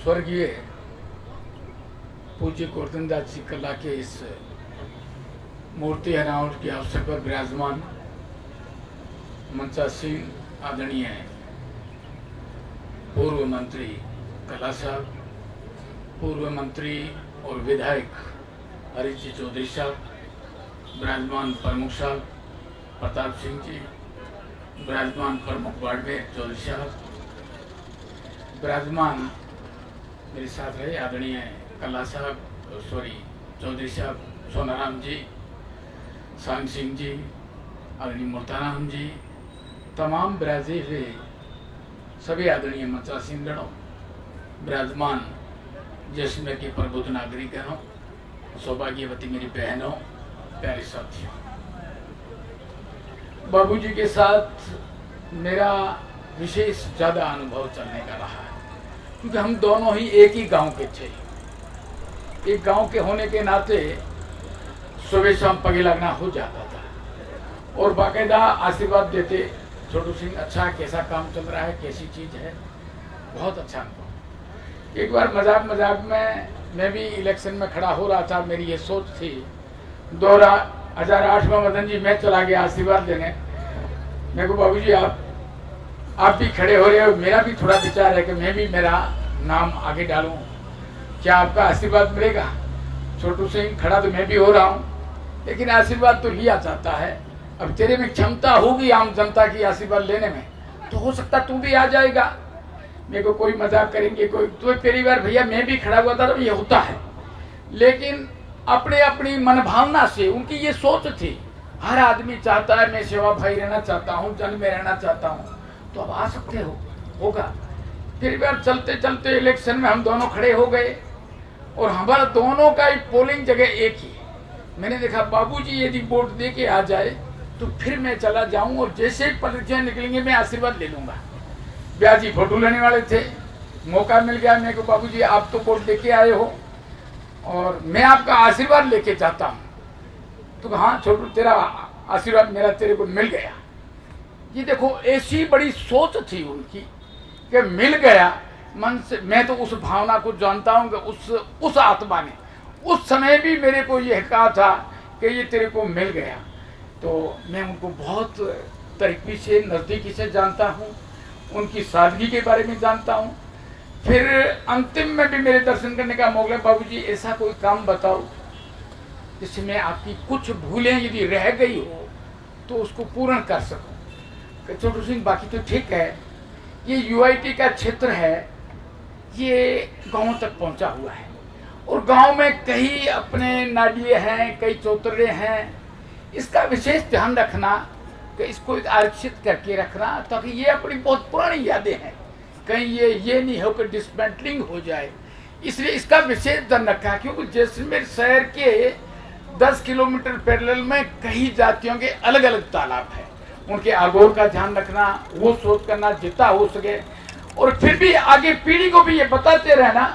स्वर्गीय पूज्य गोवर्धन दास जी कला के इस मूर्ति अनावरण के अवसर पर विराजमान मंचासीन आदरणीय पूर्व मंत्री कला साहब, पूर्व मंत्री और विधायक हरीश जी चौधरी साहब, विराजमान प्रमुख साहब प्रताप सिंह जी, विराजमान प्रमुख बाड़मेर चौधरी साहब, विराजमान मेरे साथ रहे आदरणीय कला साहब, चौधरी साहब, सोनाराम जी, सांग सिंह जी, आदरणीय मुल्ताराम जी, तमाम विराजे हुए सभी आदरणीय मंचासीन गणों, विराजमान जैसलमेर के प्रबुद्ध नागरिक गणों, सौभाग्यवती मेरी बहनों, प्यारे साथियों, बाबूजी के साथ मेरा विशेष ज़्यादा अनुभव चलने का रहा है, क्योंकि हम दोनों ही एक ही गांव के थे। एक गांव के होने के नाते सुबह शाम पगे लगना हो जाता था और बाकायदा आशीर्वाद देते, छोटू सिंह अच्छा कैसा काम चल रहा है, कैसी चीज़ है, बहुत अच्छा अनुभव। एक बार मजाक में मैं भी इलेक्शन में खड़ा हो रहा था, मेरी ये सोच थी 2008 में मदन जी मैं चला गया आशीर्वाद देने। मेरे को बाबूजी आप भी खड़े हो रहे हो, मेरा भी थोड़ा विचार है कि मैं भी मेरा नाम आगे डालूं, क्या आपका आशीर्वाद मिलेगा? छोटू सिंह खड़ा तो मैं भी हो रहा हूं, लेकिन आशीर्वाद तो लिया जाता है। अब तेरे में क्षमता होगी आम जनता की आशीर्वाद लेने में, तो हो सकता तू भी आ जाएगा। मेरे को कोई मजाक करेंगे, कोई तो पहली बार भैया मैं भी खड़ा हुआ था, तो ये होता है। लेकिन अपनी मन भावना से उनकी ये सोच थी, हर आदमी चाहता है मैं सेवा भाई रहना चाहता हूँ, जन में रहना चाहता हूँ, तो अब आ सकते हो, होगा। फिर बार चलते चलते इलेक्शन में हम दोनों खड़े हो गए और हमारा दोनों का पोलिंग जगह एक ही है। मैंने देखा बाबूजी यदि वोट दे के आ जाए तो फिर मैं चला जाऊं और जैसे ही परिचय निकलेंगे मैं आशीर्वाद ले लूंगा। ब्याजी फोटो लेने वाले थे, मौका मिल गया मेरे को, बाबूजी आप तो वोट दे के आए हो और मैं आपका आशीर्वाद लेके जाता हूँ। तो हाँ छोटू, तेरा आशीर्वाद मेरा तेरे को मिल गया। ये देखो ऐसी बड़ी सोच थी उनकी कि मिल गया मन से। मैं तो उस भावना को जानता हूँ कि उस आत्मा ने उस समय भी मेरे को यह कहा था कि ये तेरे को मिल गया। तो मैं उनको बहुत तरीके से नज़दीकी से जानता हूँ, उनकी सादगी के बारे में जानता हूँ। फिर अंतिम में भी मेरे दर्शन करने का मौका, बाबूजी ऐसा कोई काम बताओ जिसमें आपकी कुछ भूलें यदि रह गई हो तो उसको पूर्ण कर सकूं। छोटू सिंह बाकी तो ठीक है, ये यूआईटी का क्षेत्र है, ये गांव तक पहुंचा हुआ है और गांव में कई अपने नाडिये हैं, कई चौतरे हैं। इसका विशेष ध्यान रखना कि इसको आरक्षित करके रखना, ताकि ये अपनी बहुत पुरानी यादें हैं, कहीं ये नहीं हो कि डिसमेंटलिंग हो जाए। इसलिए इसका विशेष ध्यान रखा, क्योंकि जैसलमेर शहर के 10 किलोमीटर पैरेलल में कई जातियों के अलग अलग तालाब हैं। उनके आगोर का ध्यान रखना, वो सोच करना जितना हो सके, और फिर भी आगे पीढ़ी को भी ये बताते रहना,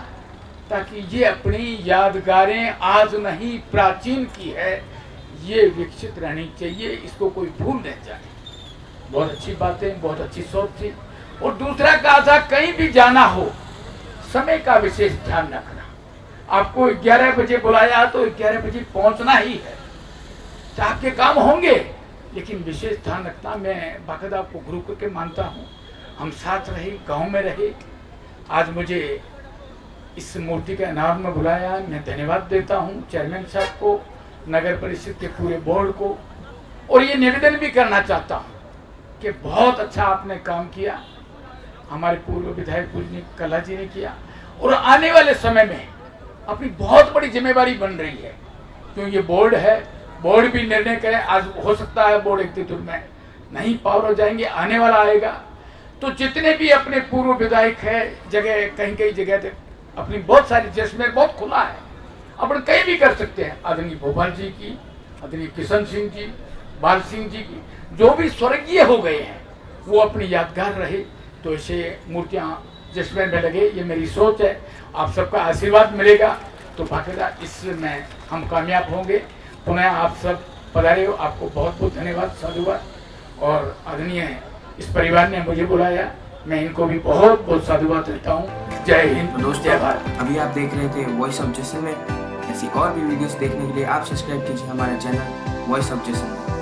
ताकि ये अपनी यादगारें आज नहीं प्राचीन की है, ये विकसित रहनी चाहिए, इसको कोई भूल नहीं जाए। बहुत अच्छी बातें, बहुत अच्छी सोच थी। और दूसरा कहा था कहीं भी जाना हो समय का विशेष ध्यान रखना। आपको 11 बजे बुलाया तो 11 बजे पहुंचना ही है, आपके काम होंगे, लेकिन विशेष ध्यान रखना। मैं बाकायदा आपको गुरु करके मानता हूँ, हम साथ रहे, गांव में रहे। आज मुझे इस मूर्ति के अनावरण में बुलाया, मैं धन्यवाद देता हूँ चेयरमैन साहब को, नगर परिषद के पूरे बोर्ड को, और ये निवेदन भी करना चाहता हूँ कि बहुत अच्छा आपने काम किया, हमारे पूर्व विधायक पूजनीय कला जी ने किया, और आने वाले समय में अपनी बहुत बड़ी जिम्मेवारी बन रही है, क्योंकि ये बोर्ड है, बोर्ड भी निर्णय करे। आज हो सकता है बोर्ड 31 में नहीं पावर हो जाएंगे, आने वाला आएगा, तो जितने भी अपने पूर्व विधायक है, जगह कहीं जगह तक अपनी बहुत सारी, जैसलमेर बहुत खुला है, अपन कहीं भी कर सकते हैं। आदरणीय भोपाल जी की, आदरणीय किशन सिंह जी, बाल सिंह जी की, जो भी स्वर्गीय हो गए हैं, वो अपनी यादगार रहे, तो ऐसे मूर्तियाँ जैसलमेर में लगे, ये मेरी सोच है। आप सबका आशीर्वाद मिलेगा तो बाकायदा इसमें हम कामयाब होंगे। पुनः आप सब पधारे हो, आपको बहुत बहुत धन्यवाद, साधुवाद। और आदरणीय इस परिवार ने मुझे बुलाया, मैं इनको भी बहुत बहुत साधुवाद देता हूँ। जय हिंद, तो दोस्तों जय भारत। अभी आप देख रहे थे वॉइस ऑफ जैसलमेर। ऐसी और भी वीडियोस देखने के लिए आप सब्सक्राइब कीजिए हमारे चैनल वॉइस ऑफ जैसलमेर।